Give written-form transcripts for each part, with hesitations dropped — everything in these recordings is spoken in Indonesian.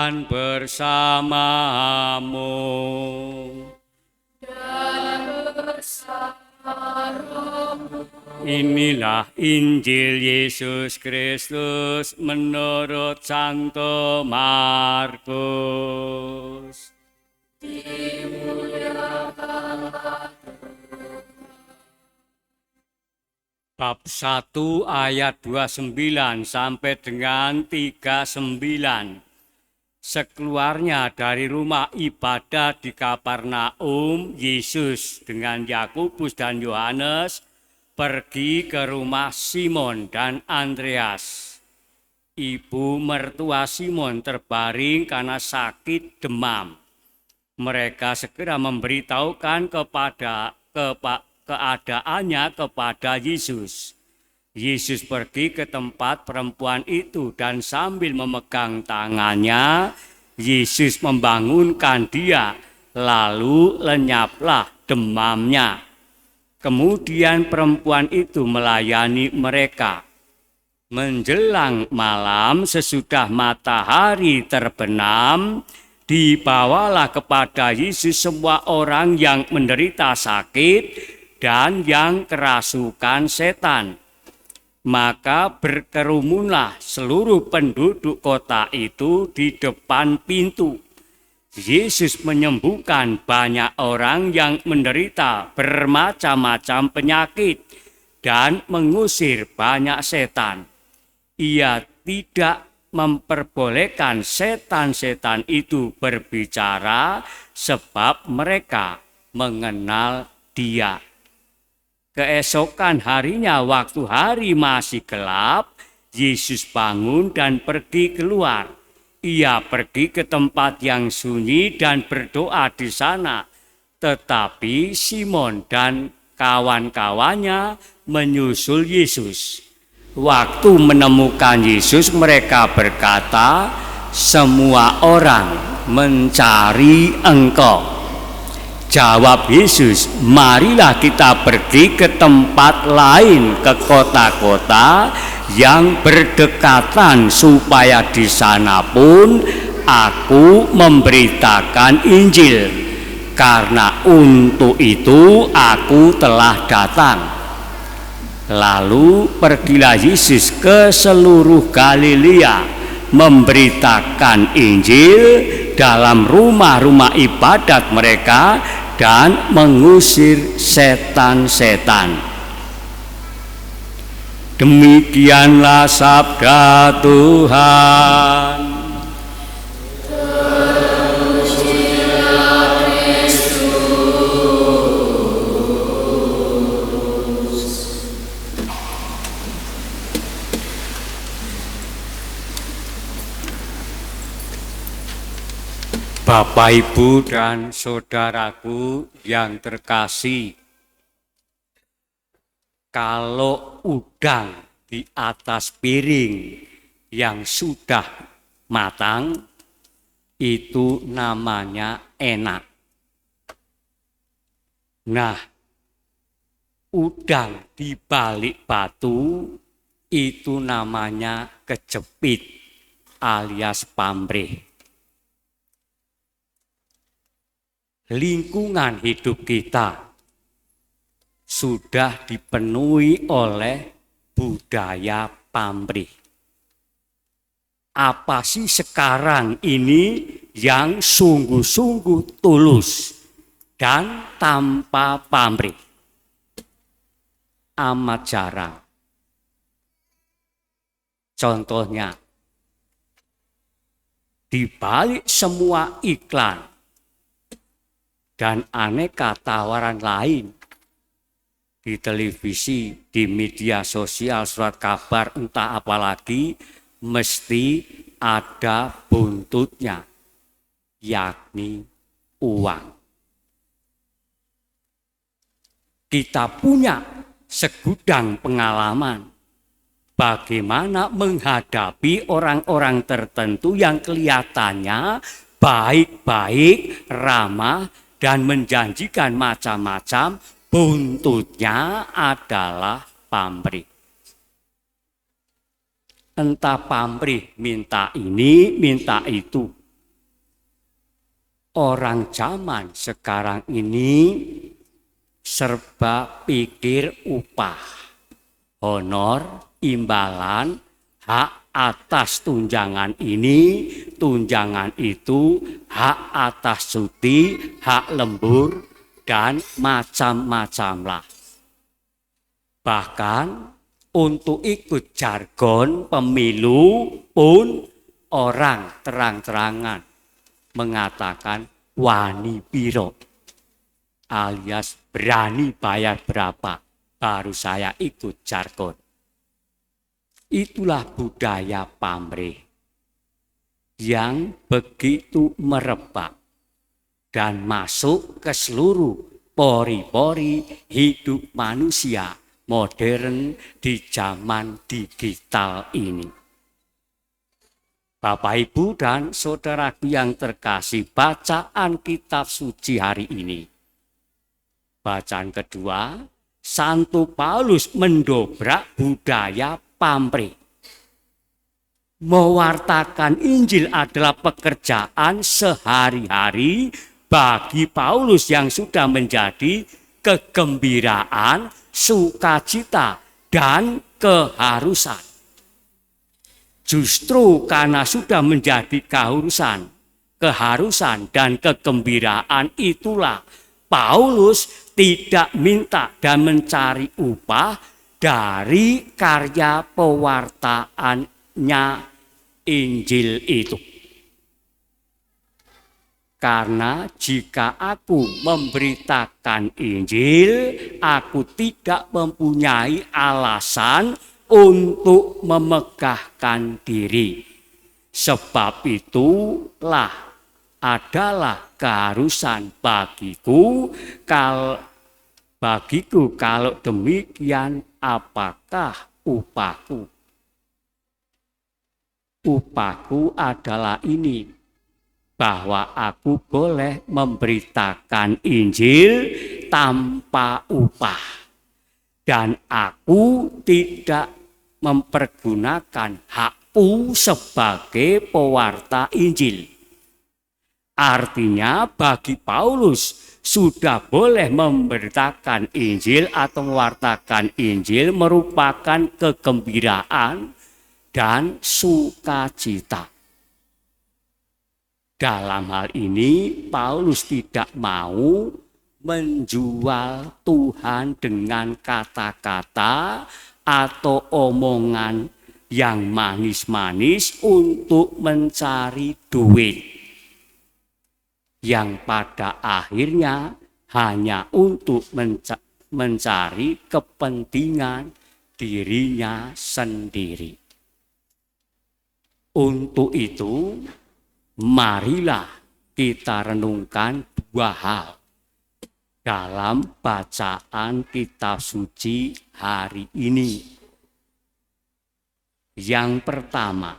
Dan bersamamu dan bersama rohmu. Inilah Injil Yesus Kristus menurut Santo Markus. Bab 1 ayat 29 sampai dengan 39. Sekeluarnya dari rumah ibadah di Kapernaum, Yesus dengan Yakobus dan Yohanes pergi ke rumah Simon dan Andreas. Ibu mertua Simon terbaring karena sakit demam. Mereka segera memberitahukan keadaannya kepada Yesus. Yesus pergi ke tempat perempuan itu dan sambil memegang tangannya, Yesus membangunkan dia, lalu lenyaplah demamnya. Kemudian perempuan itu melayani mereka. Menjelang malam sesudah matahari terbenam, dibawalah kepada Yesus semua orang yang menderita sakit dan yang kerasukan setan. Maka berkerumunlah seluruh penduduk kota itu di depan pintu. Yesus menyembuhkan banyak orang yang menderita bermacam-macam penyakit dan mengusir banyak setan. Ia tidak memperbolehkan setan-setan itu berbicara sebab mereka mengenal Dia. Keesokan harinya waktu hari masih gelap, Yesus bangun dan pergi keluar. Ia pergi ke tempat yang sunyi dan berdoa di sana. Tetapi Simon dan kawan-kawannya menyusul Yesus. Waktu menemukan Yesus, mereka berkata, "Semua orang mencari Engkau." Jawab Yesus, "Marilah kita pergi ke tempat lain, ke kota-kota yang berdekatan, supaya di sana pun aku memberitakan Injil. Karena untuk itu aku telah datang." Lalu pergilah Yesus ke seluruh Galilea, memberitakan Injil dalam rumah-rumah ibadat mereka dan mengusir setan-setan. Demikianlah sabda Tuhan. Bapak, Ibu, dan saudaraku yang terkasih, kalau udang di atas piring yang sudah matang, itu namanya enak. Nah, udang di balik batu, itu namanya kejepit alias pamrih. Lingkungan hidup kita sudah dipenuhi oleh budaya pamrih. Apa sih sekarang ini yang sungguh-sungguh tulus dan tanpa pamrih? Amat jarang. Contohnya, di balik semua iklan dan aneka tawaran lain di televisi, di media sosial, surat kabar, entah apalagi, mesti ada buntutnya, yakni uang. Kita punya segudang pengalaman bagaimana menghadapi orang-orang tertentu yang kelihatannya baik-baik, ramah, dan menjanjikan macam-macam, buntutnya adalah pamrih. Entah pamrih minta ini, minta itu. Orang zaman sekarang ini serba pikir upah, honor, imbalan, hak atas tunjangan ini, tunjangan itu, hak atas cuti, hak lembur, dan macam-macam lah. Bahkan untuk ikut jargon pemilu pun orang terang-terangan mengatakan wani piro, alias berani bayar berapa baru saya ikut jargon. Itulah budaya pamrih yang begitu merebak dan masuk ke seluruh pori-pori hidup manusia modern di zaman digital ini. Bapak, Ibu, dan saudaraku yang terkasih, bacaan kitab suci hari ini. Bacaan kedua, Santo Paulus mendobrak budaya pamrih. Mewartakan Injil adalah pekerjaan sehari-hari bagi Paulus yang sudah menjadi kegembiraan, sukacita, dan keharusan. Justru karena sudah menjadi keharusan dan kegembiraan itulah Paulus tidak minta dan mencari upah dari karya pewartaannya Injil itu. Karena jika aku memberitakan Injil, aku tidak mempunyai alasan untuk memegahkan diri. Sebab itulah adalah keharusan bagiku kalau demikian apakah upahku? Upahku adalah ini, bahwa aku boleh memberitakan Injil tanpa upah. Dan aku tidak mempergunakan hakku sebagai pewarta Injil. Artinya bagi Paulus sudah boleh memberitakan Injil atau mewartakan Injil merupakan kegembiraan dan sukacita. Dalam hal ini Paulus tidak mau menjual Tuhan dengan kata-kata atau omongan yang manis-manis untuk mencari duit, yang pada akhirnya hanya untuk mencari kepentingan dirinya sendiri. Untuk itu, marilah kita renungkan dua hal dalam bacaan kitab suci hari ini. Yang pertama,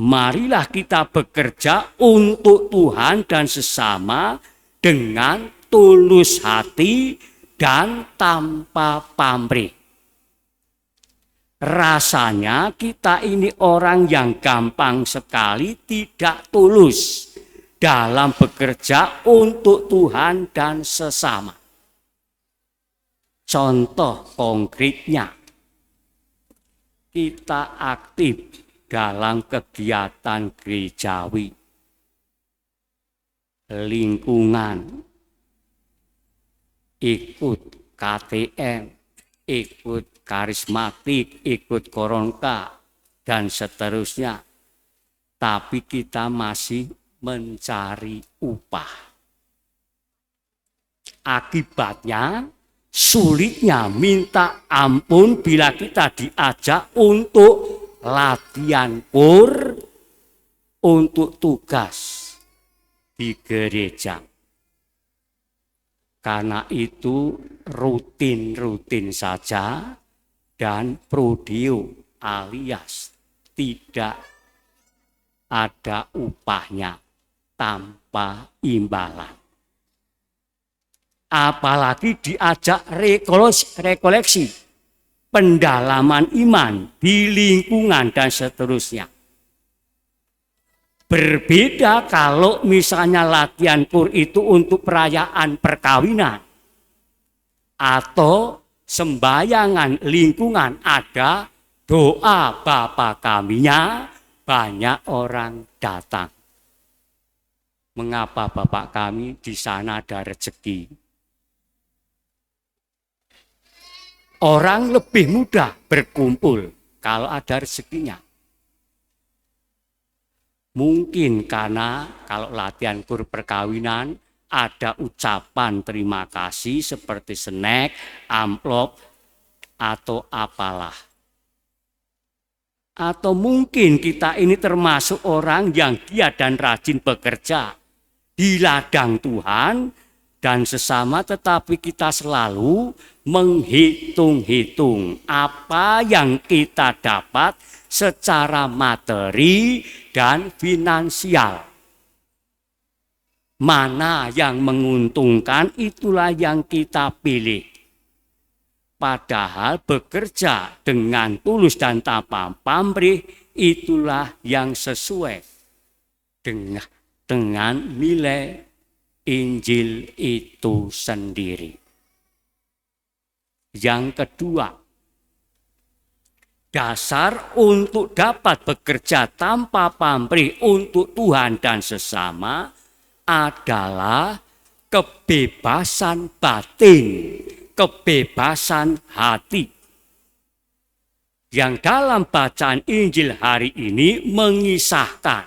marilah kita bekerja untuk Tuhan dan sesama dengan tulus hati dan tanpa pamrih. Rasanya kita ini orang yang gampang sekali tidak tulus dalam bekerja untuk Tuhan dan sesama. Contoh konkretnya, kita aktif dalam kegiatan gerejawi, lingkungan, ikut KTM, ikut karismatik, ikut koronka, dan seterusnya. Tapi kita masih mencari upah. Akibatnya sulitnya minta ampun bila kita diajak untuk latihan kur, untuk tugas di gereja. Karena itu rutin-rutin saja dan prodio alias tidak ada upahnya, tanpa imbalan. Apalagi diajak rekoleksi, pendalaman iman di lingkungan dan seterusnya. Berbeda kalau misalnya latihan kur itu untuk perayaan perkawinan atau sembayangan lingkungan, ada doa Bapa Kaminya, banyak orang datang. Mengapa Bapak kami di sana ada rezeki? Orang lebih mudah berkumpul kalau ada rezekinya. Mungkin karena kalau latihan kur perkawinan ada ucapan terima kasih seperti snack, amplop, atau apalah. Atau mungkin kita ini termasuk orang yang giat dan rajin bekerja di ladang Tuhan dan sesama, tetapi kita selalu menghitung-hitung apa yang kita dapat secara materi dan finansial. Mana yang menguntungkan, itulah yang kita pilih. Padahal bekerja dengan tulus dan tanpa pamrih, itulah yang sesuai dengan nilai Injil itu sendiri. Yang kedua, dasar untuk dapat bekerja tanpa pamrih untuk Tuhan dan sesama adalah kebebasan batin, kebebasan hati. Yang dalam bacaan Injil hari ini mengisahkan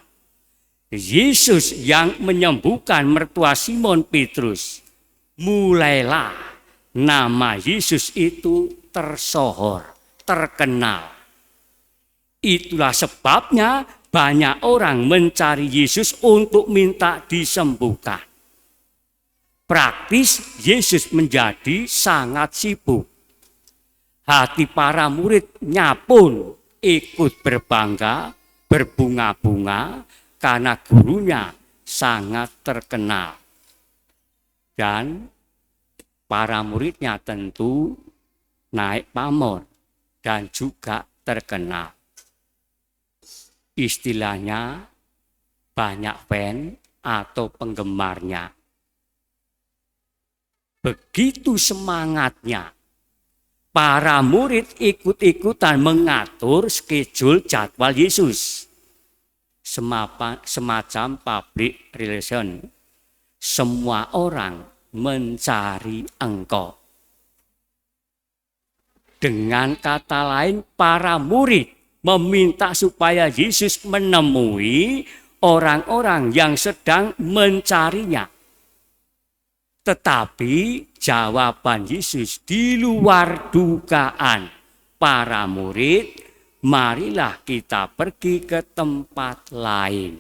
Yesus yang menyembuhkan mertua Simon Petrus. Mulailah nama Yesus itu tersohor, terkenal. Itulah sebabnya banyak orang mencari Yesus untuk minta disembuhkan. Praktis Yesus menjadi sangat sibuk. Hati para muridnya pun ikut berbangga, berbunga-bunga karena gurunya sangat terkenal. Dan para muridnya tentu naik pamor dan juga terkenal. Istilahnya banyak fan atau penggemarnya. Begitu semangatnya, para murid ikut-ikutan mengatur schedule jadwal Yesus. Semacam public relation. Semua orang mencari Engkau. Dengan kata lain, para murid meminta supaya Yesus menemui orang-orang yang sedang mencarinya. Tetapi jawaban Yesus di luar dugaan para murid, marilah kita pergi ke tempat lain.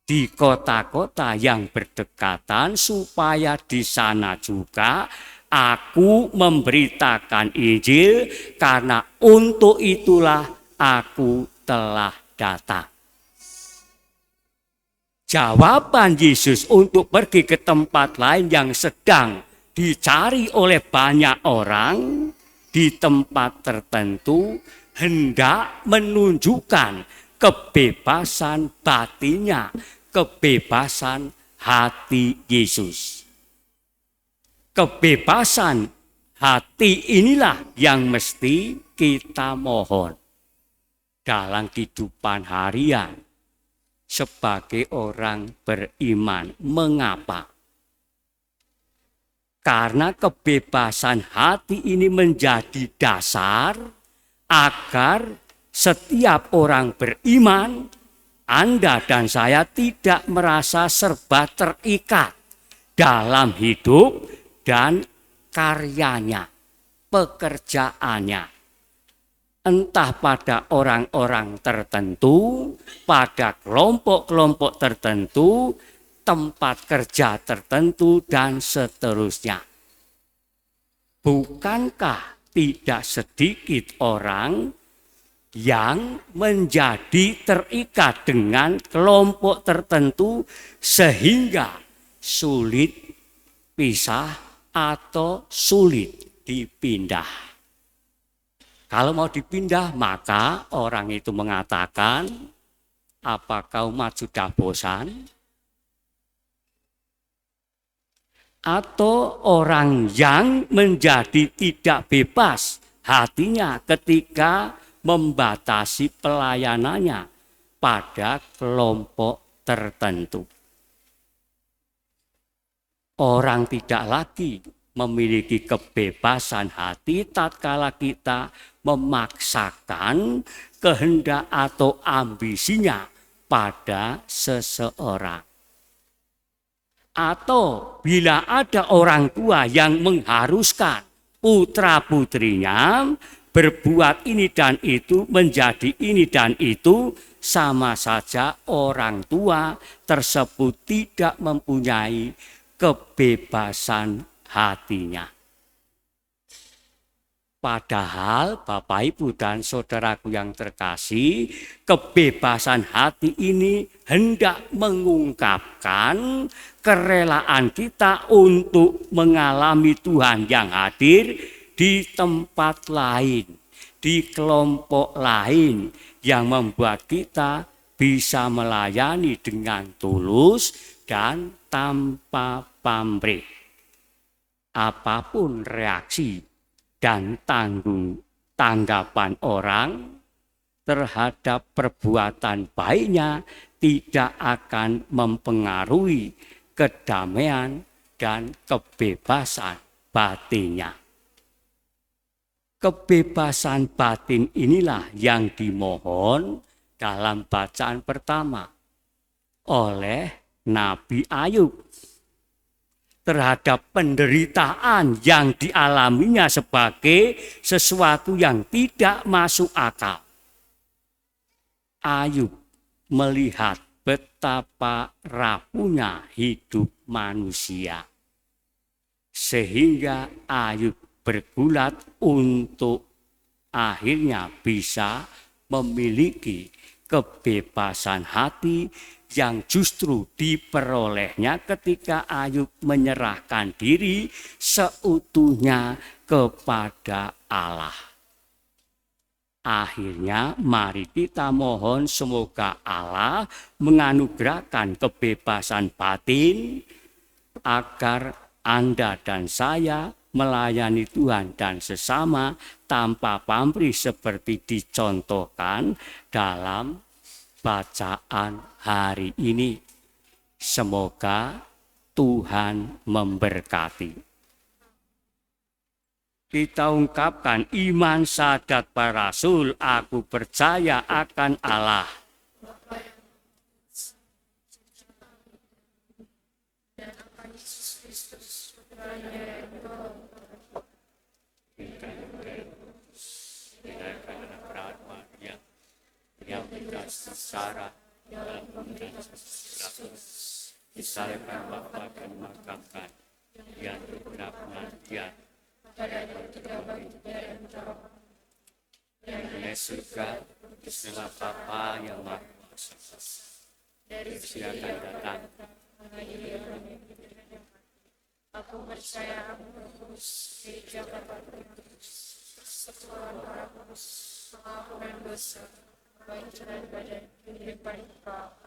Di kota-kota yang berdekatan supaya di sana juga aku memberitakan Injil, karena untuk itulah aku telah datang. Jawaban Yesus untuk pergi ke tempat lain yang sedang dicari oleh banyak orang di tempat tertentu hendak menunjukkan kebebasan batinnya, kebebasan hati Yesus. Kebebasan hati inilah yang mesti kita mohon dalam kehidupan harian sebagai orang beriman. Mengapa? Karena kebebasan hati ini menjadi dasar agar setiap orang beriman, Anda dan saya, tidak merasa serba terikat dalam hidup dan karyanya, pekerjaannya. Entah pada orang-orang tertentu, pada kelompok-kelompok tertentu, tempat kerja tertentu, dan seterusnya. Bukankah tidak sedikit orang yang menjadi terikat dengan kelompok tertentu sehingga sulit pisah atau sulit dipindah? Kalau mau dipindah, maka orang itu mengatakan Apa kau sudah bosan? Atau orang yang menjadi tidak bebas hatinya ketika membatasi pelayanannya pada kelompok tertentu. Orang tidak lagi memiliki kebebasan hati tatkala kita memaksakan kehendak atau ambisinya pada seseorang. Atau bila ada orang tua yang mengharuskan putra-putrinya berbuat ini dan itu, menjadi ini dan itu, sama saja orang tua tersebut tidak mempunyai kebebasan hatinya. Padahal Bapak Ibu dan saudaraku yang terkasih, kebebasan hati ini hendak mengungkapkan kerelaan kita untuk mengalami Tuhan yang hadir di tempat lain, di kelompok lain, yang membuat kita bisa melayani dengan tulus dan tanpa pamrih. Apapun reaksi dan tanggapan orang terhadap perbuatan baiknya tidak akan mempengaruhi kedamaian dan kebebasan batinnya. Kebebasan batin inilah yang dimohon dalam bacaan pertama oleh Nabi Ayub terhadap penderitaan yang dialaminya sebagai sesuatu yang tidak masuk akal. Ayub melihat betapa rapuhnya hidup manusia, sehingga Ayub bergulat untuk akhirnya bisa memiliki kebebasan hati yang justru diperolehnya ketika Ayub menyerahkan diri seutuhnya kepada Allah. Akhirnya mari kita mohon semoga Allah menganugerahkan kebebasan batin agar Anda dan saya melayani Tuhan dan sesama tanpa pamrih seperti dicontohkan dalam bacaan hari ini. Semoga Tuhan memberkati. Kita ungkapkan iman syahadat para rasul, aku percaya akan Allah. Yang secara disalibkan Bapa dan dimakamkan, yang beberapa kematian yang surga istilah Bapa yang Maha Kuasa dari siakan datang. Aku percaya di Jakarta setelah para pengampunan dosa, baik dan badan, kehidupan kekal.